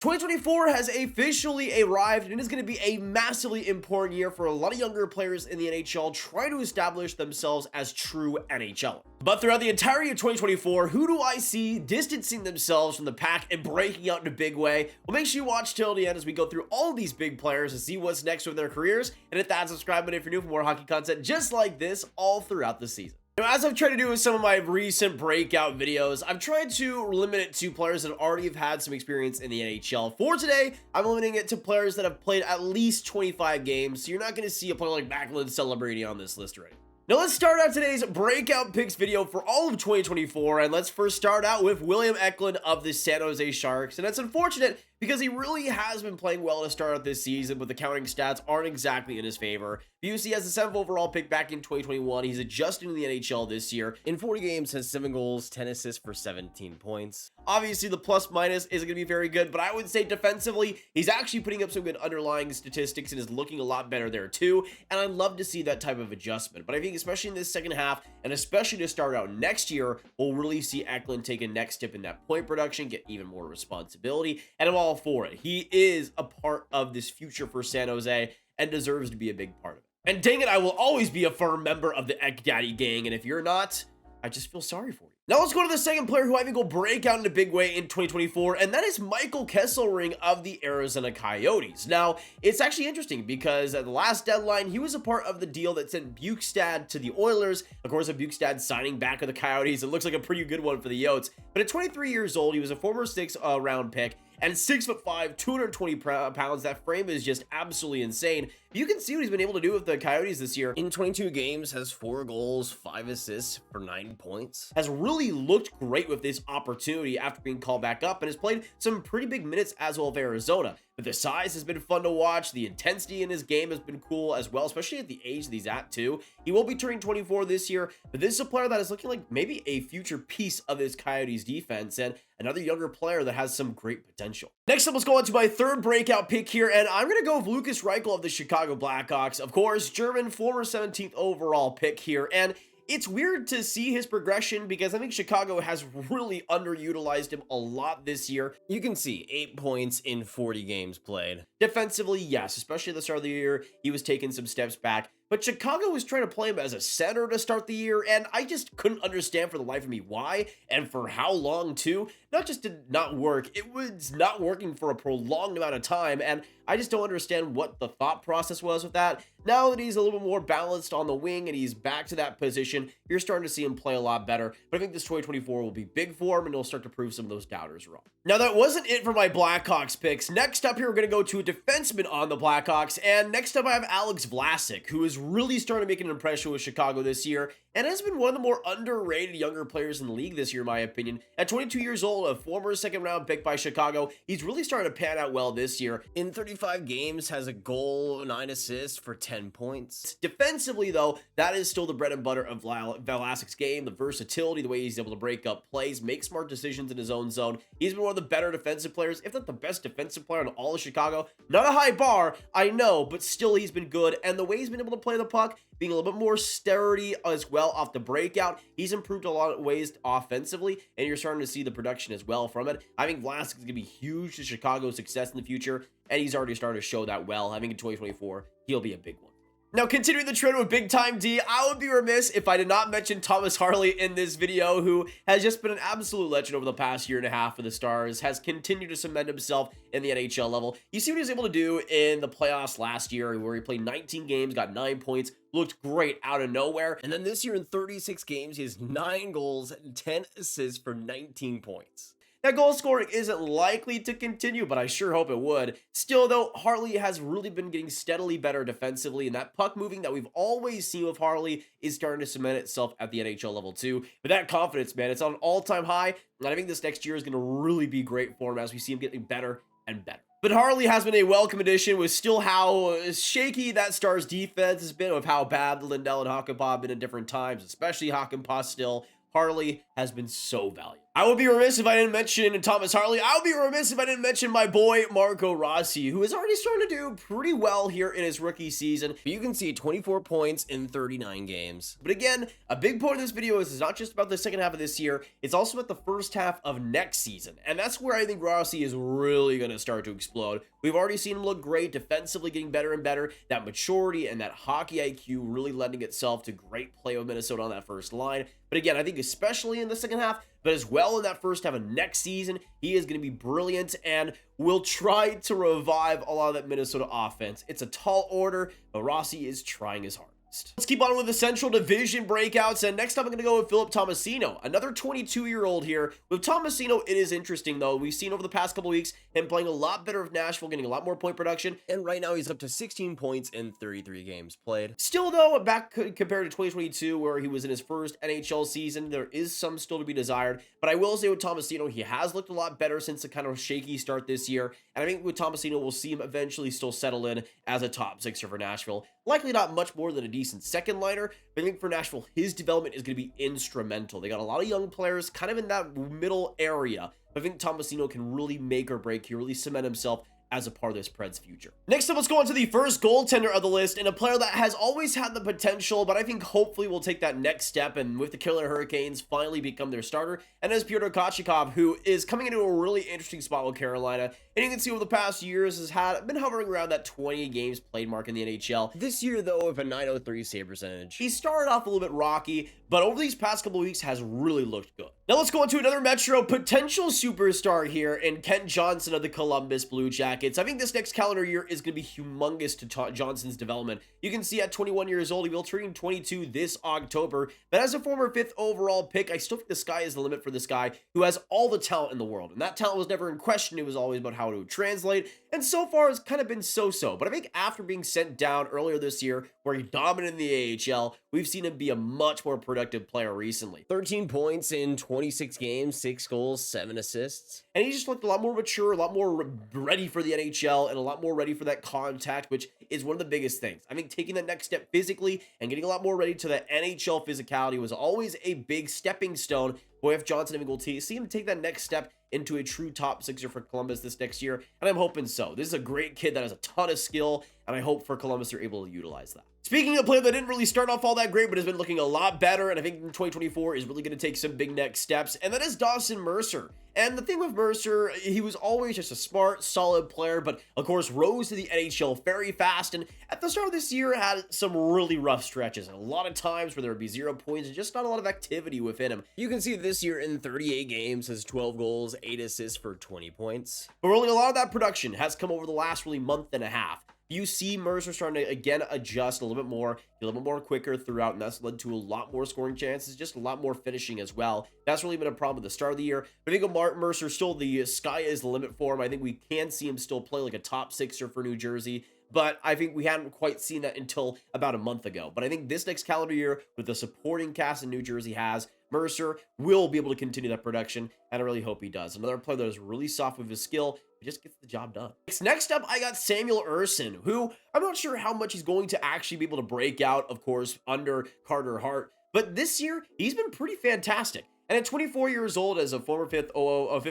2024 has officially arrived, and it is going to be a massively important year for a lot of younger players in the NHL trying to establish themselves as true NHLers. But throughout the entirety of 2024, who do I see distancing themselves from the pack and breaking out in a big way? Well, make sure you watch till the end as we go through all of these big players and see what's next with their careers. And hit that subscribe button if you're new for more hockey content just like this all throughout the season. Now, as I've tried to do with some of my recent breakout videos, I've tried to limit it to players that already have had some experience in the NHL. For today, I'm limiting it to players that have played at least 25 games, so you're not going to see a player like Eklund celebrating on this list already. Now let's start out today's breakout picks video for all of 2024, and let's first start out with William Eklund of the San Jose Sharks. And that's unfortunate because he really has been playing well to start out this season, but the counting stats aren't exactly in his favor. BUC has the 7th overall pick back in 2021. He's adjusting to the NHL this year. In 40 games, has 7 goals, 10 assists for 17 points. Obviously, the plus minus isn't going to be very good, but I would say defensively, he's actually putting up some good underlying statistics and is looking a lot better there too. And I'd love to see that type of adjustment. But I think especially in this second half, and especially to start out next year, we'll really see Eklund take a next step in that point production, get even more responsibility, and I'm all for it. He is a part of this future for San Jose and deserves to be a big part of it. And dang it, I will always be a firm member of the Ek Daddy gang, and if you're not, I just feel sorry for you. Now let's go to the second player who I think will break out in a big way in 2024, and that is Michael Kesselring of the Arizona Coyotes. Now, it's actually interesting because at the last deadline, he was a part of the deal that sent Bukestad to the Oilers. Of course, Bukestad signing back with the Coyotes, it looks like a pretty good one for the Yotes. But at 23 years old, he was a former 6th round pick, and 6'5", 220 pounds. That frame is just absolutely insane. You can see what he's been able to do with the Coyotes this year. In 22 games, has 4 goals, 5 assists for 9 points. Has really looked great with this opportunity after being called back up and has played some pretty big minutes as well of Arizona. But the size has been fun to watch. The intensity in his game has been cool as well, especially at the age that he's at too. He will be turning 24 this year, but this is a player that is looking like maybe a future piece of this Coyotes defense and another younger player that has some great potential. Next up, let's go on to my third breakout pick here, and I'm going to go with Lukas Reichel of the Chicago Blackhawks. Of course, German, former 17th overall pick here, and it's weird to see his progression because I think Chicago has really underutilized him a lot this year. You can see 8 points in 40 games played. Defensively, yes, especially at the start of the year, he was taking some steps back. But Chicago was trying to play him as a center to start the year, and I just couldn't understand for the life of me why and for how long too. Not just did not work, it was not working for a prolonged amount of time, and I just don't understand what the thought process was with that. Now that he's a little bit more balanced on the wing and he's back to that position, you're starting to see him play a lot better. But I think this 2024 will be big for him, and he'll start to prove some of those doubters wrong. Now, that wasn't it for my Blackhawks picks. Next up here, we're going to go to a defenseman on the Blackhawks, and next up I have Alex Vlasic, who is really starting to make an impression with Chicago this year, and has been one of the more underrated younger players in the league this year, in my opinion. At 22 years old, a former 2nd round pick by Chicago, he's really starting to pan out well this year. In 35 games, has a goal, 9 assists for 10 points. Defensively, though, that is still the bread and butter of Vlasic's game, the versatility, the way he's able to break up plays, make smart decisions in his own zone. He's been one of the better defensive players, if not the best defensive player in all of Chicago. Not a high bar, I know, but still he's been good, and the way he's been able to play the puck, being a little bit more sturdy as well off the breakout, he's improved a lot of ways offensively, and you're starting to see the production as well from it. I think Vlasic is going to be huge to Chicago's success in the future, and he's already started to show that well. I think in 2024, he'll be a big one. Now, continuing the trend with Big Time D, I would be remiss if I did not mention Thomas Harley in this video, who has just been an absolute legend over the past year and a half for the Stars, has continued to cement himself in the NHL level. You see what he was able to do in the playoffs last year, where he played 19 games, got 9 points, looked great out of nowhere. And then this year in 36 games, he has 9 goals and 10 assists for 19 points. That goal scoring isn't likely to continue, but I sure hope it would. Still, though, Harley has really been getting steadily better defensively, and that puck moving that we've always seen with Harley is starting to cement itself at the NHL level too. But that confidence, man, it's on an all-time high, and I think this next year is going to really be great for him as we see him getting better and better. But Harley has been a welcome addition with still how shaky that Stars defense has been, with how bad Lindell and Hakanpää have been at different times, especially Hakanpää still. Harley has been so valuable. I would be remiss if I didn't mention Thomas Harley. I would be remiss if I didn't mention my boy Marco Rossi, who is already starting to do pretty well here in his rookie season. But you can see 24 points in 39 games. But again, a big point of this video is it's not just about the second half of this year, it's also about the first half of next season. And that's where I think Rossi is really going to start to explode. We've already seen him look great, defensively getting better and better. That maturity and that hockey IQ really lending itself to great play with Minnesota on that first line. But again, I think especially in the second half, but as well in that first half of next season, he is going to be brilliant and will try to revive a lot of that Minnesota offense. It's a tall order, but Rossi is trying his hardest. Let's keep on with the Central Division breakouts, and next up I'm going to go with Philip Tomasino, another 22-year-old here. With Tomasino, it is interesting, though. We've seen over the past couple weeks him playing a lot better with Nashville, getting a lot more point production. And right now he's up to 16 points in 33 games played. Still, though, back compared to 2022, where he was in his first NHL season, there is some still to be desired. But I will say with Tomasino, he has looked a lot better since the kind of shaky start this year. And I think with Tomasino, we'll see him eventually still settle in as a top sixer for Nashville. Likely not much more than a decent second liner, but I think for Nashville, his development is going to be instrumental. They got a lot of young players kind of in that middle area. But I think Tomasino can really make or break here, really cement himself as a part of this Preds future. Next up, let's go on to the first goaltender of the list, and a player that has always had the potential, but I think hopefully will take that next step and with the Carolina Hurricanes finally become their starter. And as Pyotr Kochetkov, who is coming into a really interesting spot with Carolina, and you can see over the past years has been hovering around that 20 games played mark in the NHL. This year, though, with a .903 save percentage. He started off a little bit rocky, but over these past couple of weeks has really looked good. Now let's go on to another Metro potential superstar here in Kent Johnson of the Columbus Blue Jackets. I think this next calendar year is going to be humongous to Johnson's development. You can see at 21 years old, he will turn 22 this October, but as a former 5th overall pick, I still think the sky is the limit for this guy who has all the talent in the world. And that talent was never in question. It was always about how to translate. And so far it's kind of been so-so. But I think after being sent down earlier this year, where he dominated the AHL, we've seen him be a much more productive player recently. 13 points in 26 games, 6 goals, 7 assists. And he just looked a lot more mature, a lot more ready for the NHL, and a lot more ready for that contact, which is one of the biggest things. I think taking that next step physically and getting a lot more ready to that NHL physicality was always a big stepping stone. Boy, if Johnson, I think we'll see him take that next step into a true top sixer for Columbus this next year, and I'm hoping so. This is a great kid that has a ton of skill, and I hope for Columbus they're able to utilize that. Speaking of a player that didn't really start off all that great, but has been looking a lot better, and I think in 2024 is really going to take some big next steps, and that is Dawson Mercer. And the thing with Mercer, he was always just a smart, solid player, but of course rose to the NHL very fast, and at the start of this year had some really rough stretches, and a lot of times where there would be 0 points and just not a lot of activity within him. You can see this year in 38 games has 12 goals, 8 assists for 20 points. But really a lot of that production has come over the last really month and a half. You see Mercer starting to, again, adjust a little bit more, a little bit more quicker throughout, and that's led to a lot more scoring chances, just a lot more finishing as well. That's really been a problem at the start of the year. But I think Mercer still, the sky is the limit for him. I think we can see him still play like a top sixer for New Jersey, but I think we hadn't quite seen that until about a month ago. But I think this next calendar year, with the supporting cast in New Jersey has, Mercer will be able to continue that production, and I really hope he does. Another player that is really soft with his skill, he just gets the job done. Next up, I got Samuel Ersson, who I'm not sure how much he's going to actually be able to break out, of course, under Carter Hart, but this year, he's been pretty fantastic. And at 24 years old, as a former fifth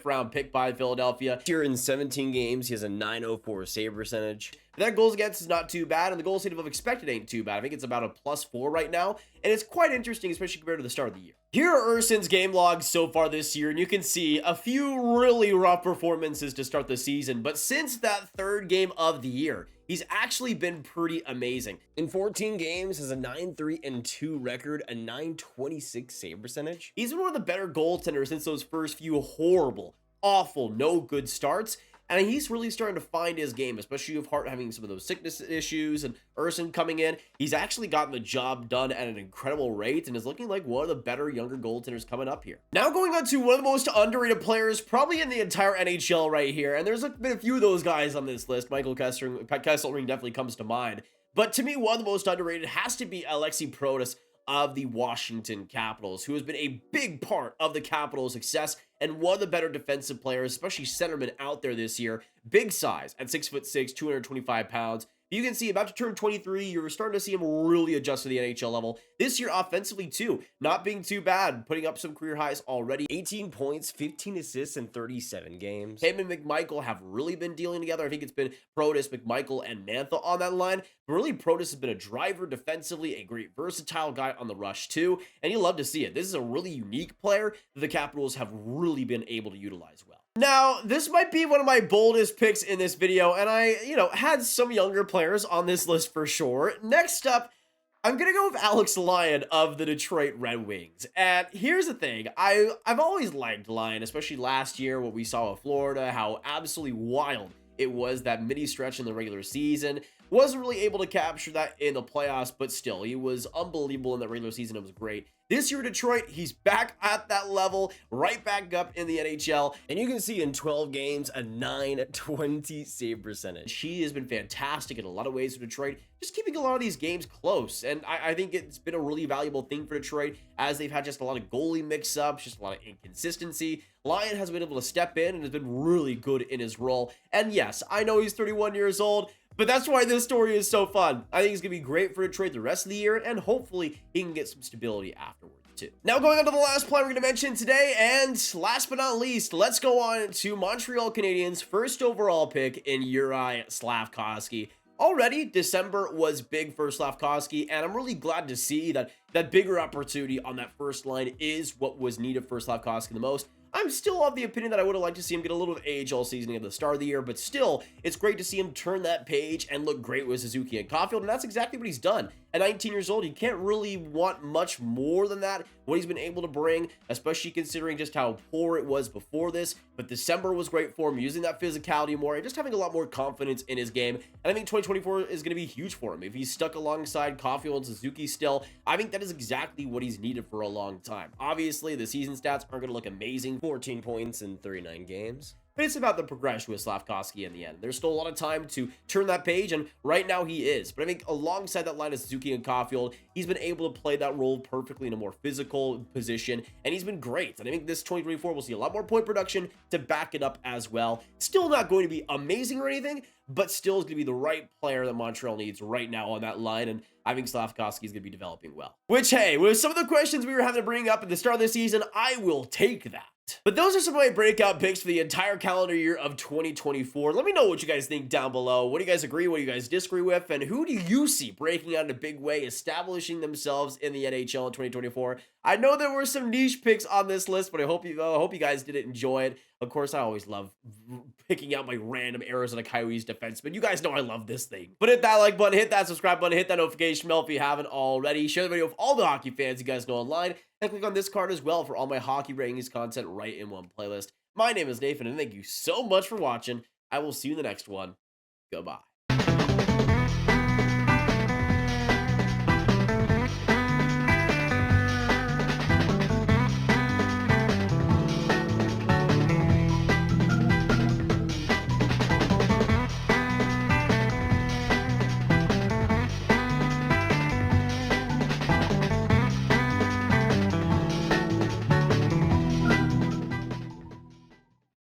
round pick by Philadelphia, Here in 17 games, he has a .904 save percentage. their goals against is not too bad, and the goals saved above expected ain't too bad. I think it's about a +4 right now, and it's quite interesting, especially compared to the start of the year. Here are Ersson's game logs so far this year, and you can see a few really rough performances to start the season, but since that third game of the year, he's actually been pretty amazing. In 14 games, has a 9-3-2 record, a .926 save percentage. He's been one of the better goaltenders since those first few horrible, awful, no good starts. And he's really starting to find his game, especially with Hart having some of those sickness issues and Ersson coming in. He's actually gotten the job done at an incredible rate and is looking like one of the better younger goaltenders coming up here. Now going on to one of the most underrated players probably in the entire NHL right here. And there's been a few of those guys on this list. Michael Kesselring definitely comes to mind. But to me, one of the most underrated has to be Alexei Protas of the Washington Capitals, who has been a big part of the Capitals' success and one of the better defensive players, especially centermen out there this year. Big size at 6'6", 225 pounds. You can see about to turn 23, you're starting to see him really adjust to the NHL level. This year offensively too, not being too bad, putting up some career highs already. 18 points, 15 assists in 37 games. Him and McMichael have really been dealing together. I think it's been Protas, McMichael, and Mantha on that line. But really, Protas has been a driver defensively, a great versatile guy on the rush too, and you love to see it. This is a really unique player that the Capitals have really been able to utilize well. Now, this might be one of my boldest picks in this video, and I, had some younger players on this list for sure. Next up, I'm going to go with Alex Lyon of the Detroit Red Wings. And here's the thing. I've always liked Lyon, especially last year, what we saw with Florida, how absolutely wild it was that mini stretch in the regular season. Wasn't really able to capture that in the playoffs, but still, he was unbelievable in the regular season. It was great. This year, Detroit, he's back at that level, right back up in the NHL. And you can see in 12 games, a .920 save percentage. He has been fantastic in a lot of ways for Detroit, just keeping a lot of these games close. And I think it's been a really valuable thing for Detroit, as they've had just a lot of goalie mix-ups, just a lot of inconsistency. Lyon has been able to step in and has been really good in his role. And yes, I know he's 31 years old, but that's why this story is so fun. I think he's going to be great for Detroit the rest of the year, and hopefully he can get some stability afterwards too. Now going on to the last player we're going to mention today, and last but not least, let's go on to Montreal Canadiens' first overall pick in Juraj Slafkovsky. Already, December was big for Slafkovsky, and I'm really glad to see that that bigger opportunity on that first line is what was needed for Slafkovsky the most. I'm still of the opinion that I would have liked to see him get a little AHL seasoning at the start of the year, but still, it's great to see him turn that page and look great with Suzuki and Caulfield, and that's exactly what he's done. At 19 years old, you can't really want much more than that, what he's been able to bring, especially considering just how poor it was before this, but December was great for him, using that physicality more, and just having a lot more confidence in his game, and I think 2024 is going to be huge for him. If he's stuck alongside Caulfield and Suzuki still, I think that is exactly what he's needed for a long time. Obviously, the season stats aren't going to look amazing, 14 points in 39 games. But it's about the progression with Slafkovsky in the end. There's still a lot of time to turn that page, and right now he is. But I think alongside that line of Suzuki and Caulfield, he's been able to play that role perfectly in a more physical position, and he's been great. And I think this 2024 will see a lot more point production to back it up as well. Still not going to be amazing or anything, but still is going to be the right player that Montreal needs right now on that line, and I think Slafkovsky is going to be developing well. Which, hey, with some of the questions we were having to bring up at the start of the season, I will take that. But those are some of my breakout picks for the entire calendar year of 2024. Let me know what you guys think down below. What do you guys agree? What do you guys disagree with? And who do you see breaking out in a big way, establishing themselves in the NHL in 2024? I know there were some niche picks on this list, but I hope you guys did enjoy it. Of course, I always love picking out my random Arizona Coyotes defensemen. You guys know I love this thing. But hit that like button, hit that subscribe button, hit that notification bell if you haven't already. Share the video with all the hockey fans you guys know online. And click on this card as well for all my hockey rankings content right in one playlist. My name is Nathan, and thank you so much for watching. I will see you in the next one. Goodbye.